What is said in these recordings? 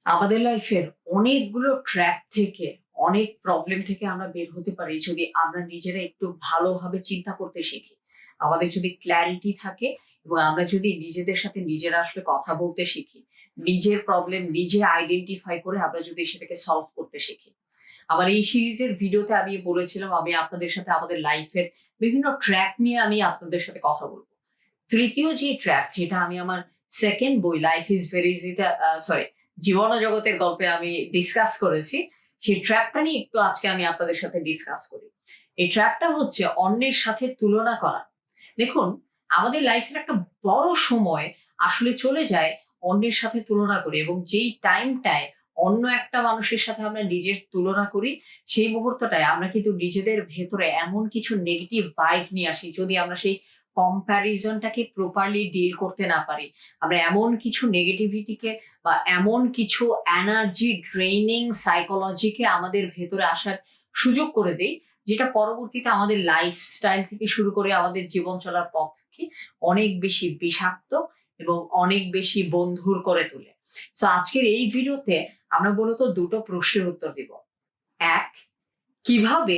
আমাদের লাইফের অনেকগুলো ট্র্যাপ থেকে, অনেক প্রবলেম থেকে আমরা বের হতে পারি যদি আমরা নিজেরা একটু ভালোভাবে চিন্তা করতে শিখি। আমাদের যদি ক্ল্যারিটি থাকে এবং আমরা যদি নিজেদের সাথে নিজেরা আসলে কথা বলতে শিখি, নিজের প্রবলেম নিজে আইডেন্টিফাই করে আমরা যদি সেটাকে সলভ করতে শিখি। আমার এই সিরিজের ভিডিওতে আমি বলেছিলাম আমি আপনাদের সাথে আমাদের লাইফের বিভিন্ন ট্র্যাক নিয়ে আমি আপনাদের সাথে কথা বলবো। তৃতীয় যে ট্র্যাক, যেটা আমি আমার সেকেন্ড বই লাইফ ইজ ভেরি ইজিতে, সরি, জীবন ও জগতের গল্পে আমি ডিসকাস করেছি, সেই ট্র্যাপটা নিয়ে একটু আজকে আমি আপনাদের সাথে ডিসকাস করি। এই ট্র্যাপটা হচ্ছে অন্যের সাথে তুলনা করা। দেখুন, আমাদের লাইফের একটা বড় সময় আসলে চলে যায় অন্যের সাথে তুলনা করে, এবং যেই টাইমটায় অন্য একটা মানুষের সাথে আমরা নিজের তুলনা করি, সেই মুহূর্তটায় আমরা কিন্তু নিজেদের ভেতরে এমন কিছু নেগেটিভ ভাইব নিয়ে আসি। যদি আমরা সেই কম্প্যারিজনটাকে প্রপারলি ডিল করতে না পারি, আমরা এমন কিছু নেগেটিভিটিকে বা এমন কিছু এনার্জি ড্রেইনিং সাইকোলজিকে আমাদের ভেতরে আসার সুযোগ করে দেই, যেটা পরবর্তীতে আমাদের লাইফস্টাইল থেকে শুরু করে আমাদের জীবন চলার পথকে অনেক বেশি বিষাক্ত এবং অনেক বেশি বন্ধুর করে তোলে। তো আজকের এই ভিডিওতে আমরা মূলত দুটো প্রশ্নের উত্তর দিব। এক, কিভাবে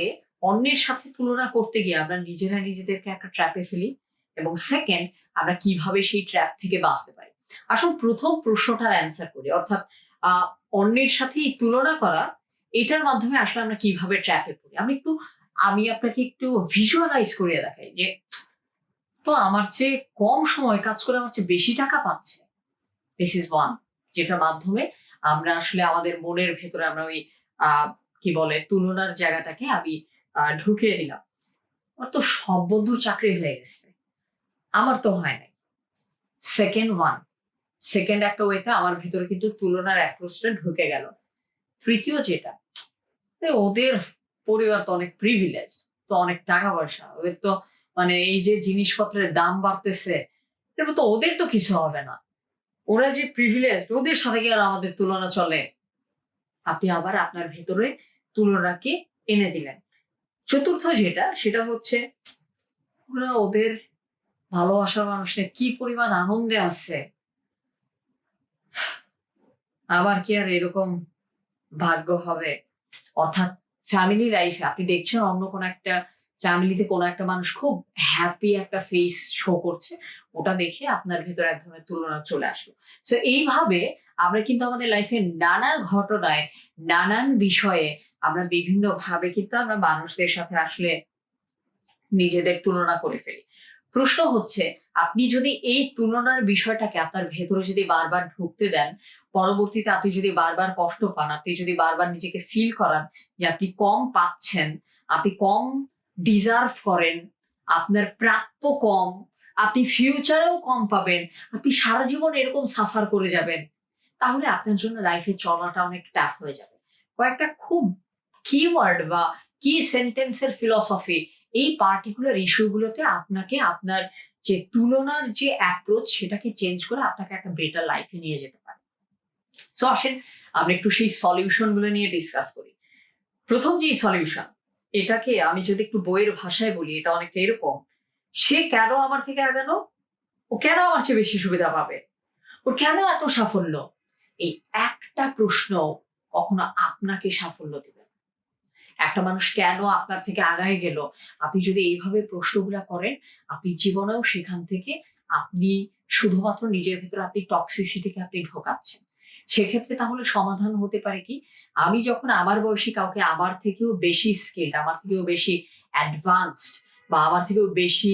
অন্যের সাথে তুলনা করতে গিয়ে আমরা নিজেরা নিজেদেরকে একটা ট্র্যাপে ফেলি, এবং সেকেন্ড, আমরা কিভাবে সেই ট্র্যাপ থেকে বাঁচতে পারি। আসলে প্রথম প্রশ্নটার অ্যান্সার করি, অর্থাৎ আহ অন্যের সাথে এই তুলনা করা, এটার মাধ্যমে আসলে আমরা কিভাবে ট্র্যাপে পড়ি। আমি আপনাকে একটু ভিজুয়ালাইজ করিয়ে দেখাই যে, তো আমার চেয়ে কম সময় কাজ করে আমার চেয়ে বেশি টাকা পাচ্ছে। দিস ইজ ওয়ান, যেটার মাধ্যমে আমরা আসলে আমাদের মনের ভেতরে আমরা ওই আহ কি বলে তুলনার জায়গাটাকে আমি ঢুকিয়ে দিলাম। আমার তো সব বন্ধুর চাকরি হয়ে গেছে, আমার তো হয় নাই। সেকেন্ড ওয়ান, সেকেন্ড একটা ওয়েতে আমার ভিতরে কিন্তু তুলনার অ্যাপ্রোচটা ঢুকে গেল। তৃতীয় যেটা, ওদের পরিবার তো অনেক প্রিভিলেজ, তো অনেক টাকা পয়সা, ওদের তো মানে এই যে জিনিসপত্রের দাম বাড়তেছে, এবার তো ওদের তো কিছু হবে না, ওরা যে প্রিভিলেজ, ওদের সাথে কি আর আমাদের তুলনা চলে। আপনি আবার আপনার ভেতরে তুলনাকে এনে দিলেন। চতুর্থ যেটা, সেটা হচ্ছে ওরা ওদের ভালোবাসার মানুষের কি পরিমাণ আনন্দে আছে, আবার কি আর এরকম ভাগ্য হবে। অর্থাৎ ফ্যামিলি লাইফে আপনি দেখছেন অন্য কোনো একটা ফ্যামিলিতে কোনো একটা মানুষ খুব হ্যাপি একটা ফেস শো করছে, ওটা দেখে আপনার ভেতরে এক ধরনের তুলনা চলে আসলো। তো এইভাবে আমরা কিন্তু আমাদের লাইফে নানা ঘটনায়, নানান বিষয়ে আমরা বিভিন্ন ভাবে কিন্তু আমরা মানুষদের সাথে আসলে নিজেদের তুলনা করে ফেলি। প্রশ্ন হচ্ছে, আপনি যদি এই তুলনার বিষয়টাকে আপনার ভেতরে যদি বারবার ঢুকতে দেন, পরবর্তীতে আপনি যদি বারবার কষ্ট পান, আপনি যদি বারবার নিজেকে ফিল করান যে আপনি কম পাচ্ছেন, আপনি কম ডিজার্ভ করেন, আপনার প্রাপ্য কম, আপনি ফিউচারেও কম পাবেন, আপনি সারা জীবন এরকম সাফার করে যাবেন, তাহলে আপনার জন্য লাইফে চলাটা অনেক টাফ হয়ে যাবে। কয়েকটা খুব কিওয়ার্ড বা কি সেন্টেন্সের ফিলসফি এই পার্টিকুলার ইস্যুগুলোতে আপনাকে আপনার যে তুলনার যে অ্যাপ্রোচ, সেটাকে চেঞ্জ করে আপনাকে একটা বেটার লাইফে নিয়ে যেতে পারে। সো আসেন আমরা একটু সেই সলিউশন গুলো নিয়ে ডিসকাস করি। প্রথম যে সলিউশন, এটাকে আমি যদি একটু বইয়ের ভাষায় বলি, এটা অনেকটা এরকম: সে কেন আমার থেকে আগানো, ও কেন আমার চেয়ে বেশি সুবিধা পাবে, ওর কেন এত সাফল্য। এই একটা প্রশ্ন কখনো আপনাকে সাফল্য দিবে। একটা মানুষ কেন আপনার থেকে আগায় গেল, আপনি যদি এইভাবে প্রশ্নগুলা করেন, আপনি জীবনেও সেখান থেকে আপনি শুধুমাত্র নিজের ভেতরে আপনি টক্সিসিটিকে আপনি ঢোকাচ্ছেন। সেক্ষেত্রে তাহলে সমাধান হতে পারে কি, আমি যখন আমার বয়সী কাউকে আমার থেকেও বেশি স্কিলড, আমার থেকেও বেশি অ্যাডভান্সড বা আমার থেকেও বেশি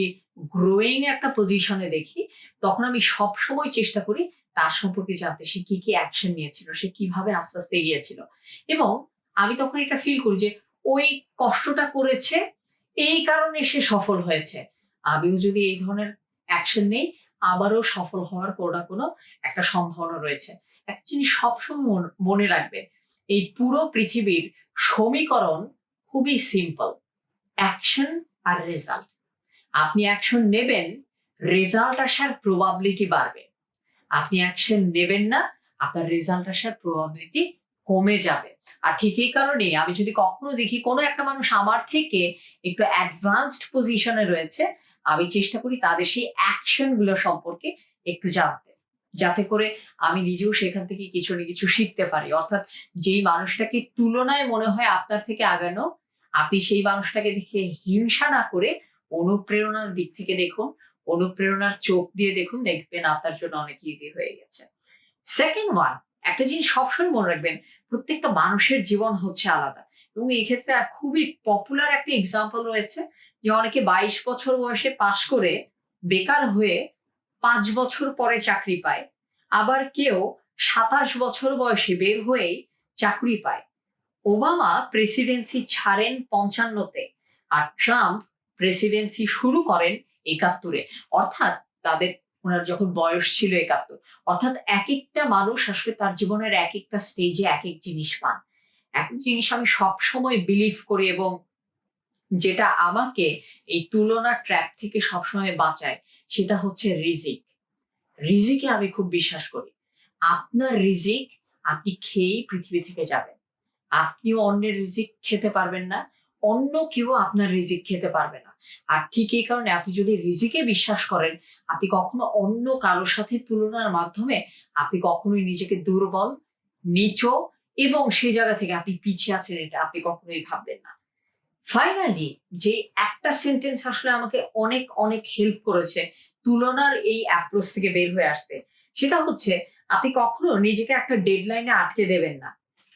গ্রোয়িং একটা পজিশনে দেখি, তখন আমি সব সময় চেষ্টা করি তার সম্পর্কে জানতে, সে কি কি অ্যাকশন নিয়েছিল, সে কিভাবে আস্তে আস্তে এগিয়েছিল। এবং আমি তখন এটা ফিল করি যে ওই কষ্টটা করেছে, এই কারণে সে সফল হয়েছে। আমিও যদি এই ধরনের অ্যাকশন নেই, আবারও সফল হওয়ার কোনো না কোনো একটা সম্ভাবনা রয়েছে। একটা জিনিস সবসময় মনে রাখবে, এই পুরো পৃথিবীর সমীকরণ খুবই সিম্পল: অ্যাকশন আর রেজাল্ট। আপনি অ্যাকশন নেবেন, রেজাল্ট আসার প্রবাবিলিটি বাড়বে। আপনি অ্যাকশন নেবেন না, আপনার রেজাল্ট আসার প্রবাবিলিটি কমে যাবে। আর ঠিক এই কারণেই আমি যদি কখনো দেখি কোনো একটা মানুষ আমার থেকে একটু অ্যাডভান্সড পজিশনে রয়েছে, আমি চেষ্টা করি তাদের সেই অ্যাকশন গুলো সম্পর্কে একটু জানতে, যাতে করে আমি নিজেও সেখান থেকে কিছু না কিছু শিখতে পারি। অর্থাৎ যেই মানুষটাকে তুলনায় মনে হয় আপনার থেকে আগানো, আপনি সেই মানুষটাকে দেখে হিংসা না করে অনুপ্রেরণার দিক থেকে দেখুন, অনুপ্রেরণার চোখ দিয়ে দেখুন, দেখবেন আপনার জন্য অনেক ইজি হয়ে গেছে। সেকেন্ড ওয়ান, একটা জিনিস সবসময় মনে রাখবেন, প্রত্যেকটা মানুষের জীবন হচ্ছে আলাদা এবং এই ক্ষেত্রে খুবই পপুলার একটা এক্সাম্পল রয়েছে যে অনেকে 22 বছর বয়সে পাশ করে বেকার হয়ে 5 বছর পরে চাকরি পায়, আবার কেউ 27 বছর বয়সে বের হয়েই চাকরি পায়। ওবামা প্রেসিডেন্সি ছাড়েন 55-তে, আর ট্রাম্প প্রেসিডেন্সি শুরু করেন 71-এ। অর্থাৎ তাদের, ওনার যখন বয়স ছিল 71, অর্থাৎ এক একটা মানুষ আসলে তার জীবনের এক একটা স্টেজে এক এক জিনিস পান। এক জিনিস আমি সবসময় বিলিভ করি এবং যেটা আমাকে এই তুলনা ট্র্যাপ থেকে সবসময় বাঁচায়, সেটা হচ্ছে রিজিক। রিজিকে আমি খুব বিশ্বাস করি। আপনার রিজিক আপনি খেয়েই পৃথিবী থেকে যাবেন। আপনিও অন্যের রিজিক খেতে পারবেন না, অন্য কেউ আপনার রিজিক খেতে পারবে না। আর ঠিক এই কারণে আপনি যদি রিজিকে বিশ্বাস করেন, আপনি কখনো অন্য কারোর সাথে তুলনার মাধ্যমে আপনি কখনোই নিজেকে দুর্বল, নিচু এবং সেই জায়গা থেকে আপনি পিছিয়ে আছেন এটা আপনি কখনোই ভাববেন না। ফাইনালি যে একটা সেন্টেন্স আসলে আমাকে অনেক অনেক হেল্প করেছে তুলনার এই অ্যাপ্রোচ থেকে বের হয়ে আসতে, সেটা হচ্ছে আপনি কখনো নিজেকে একটা ডেডলাইনে আটকে দেবেন না।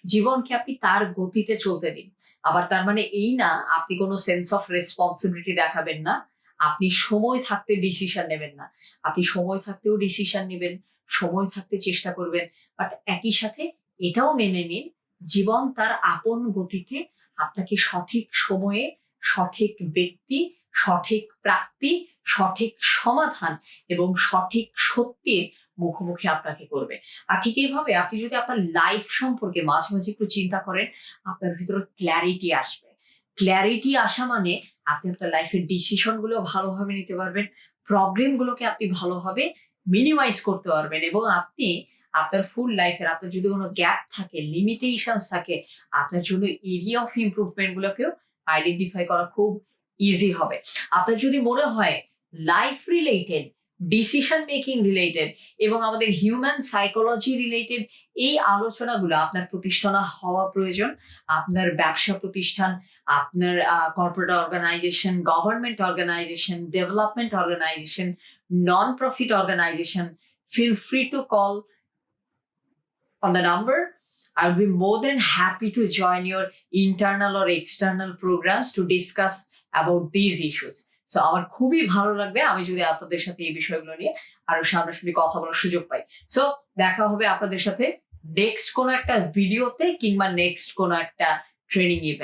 জীবনকে আপনি তার গতিতে চলতে দিন। আবার তার মানে এই না আপনি কোনো সেন্স অফ রেসপন্সিবিলিটি দেখাবেন না, আপনি সময় থাকতে ডিসিশন নেবেন না। আপনি সময় থাকতেও ডিসিশন নেবেন, সময় থাকতে চেষ্টা করবেন, বাট একই সাথে এটাও মেনে নিন জীবন তার আপন গতিতে আপনাকে সঠিক সময়ে সঠিক ব্যক্তি, সঠিক প্রাপ্তি, সঠিক সমাধান এবং সঠিক সত্যের মুখোমুখি আপনাকে করবে। আর ঠিক এইভাবে আপনি যদি আপনার লাইফ সম্পর্কে মাঝে মাঝে একটু চিন্তা করেন, আপনার ভিতরে ক্ল্যারিটি আসবে। ক্ল্যারিটি আসা মানে আপনি আপনার লাইফের ডিসিশন গুলো ভালোভাবে নিতে পারবেন, প্রবলেম গুলোকে আপনি ভালোভাবে মিনিমাইজ করতে পারবেন এবং আপনি আপনার ফুল লাইফের, আপনার যদি কোনো গ্যাপ থাকে, লিমিটেশন থাকে, আপনার জন্য এরিয়া অফ ইমপ্রুভমেন্ট গুলোকেও আইডেন্টিফাই করা খুব ইজি হবে। আপনার যদি মনে হয় life related, decision making related এবং আমাদের হিউম্যান সাইকোলজি রিলেটেড এই আলোচনাগুলো আপনার প্রতিষ্ঠানে হওয়া প্রয়োজন, আপনার ব্যবসা প্রতিষ্ঠান, আপনার corporate organisation, government organisation, development organisation, non profit organisation, feel free to call on the number. I'll be more than happy to join your internal or external programs to discuss about these issues. So আমার খুবই ভালো লাগবে আমি যদি আপনাদের সাথে এই বিষয়গুলো নিয়ে আরো সামনাসামনি কথা বলার সুযোগ পাই। সো দেখা হবে আপনাদের সাথে নেক্সট কোনো একটা ভিডিওতে কিংবা নেক্সট কোনো একটা ট্রেনিং ইভেন্ট।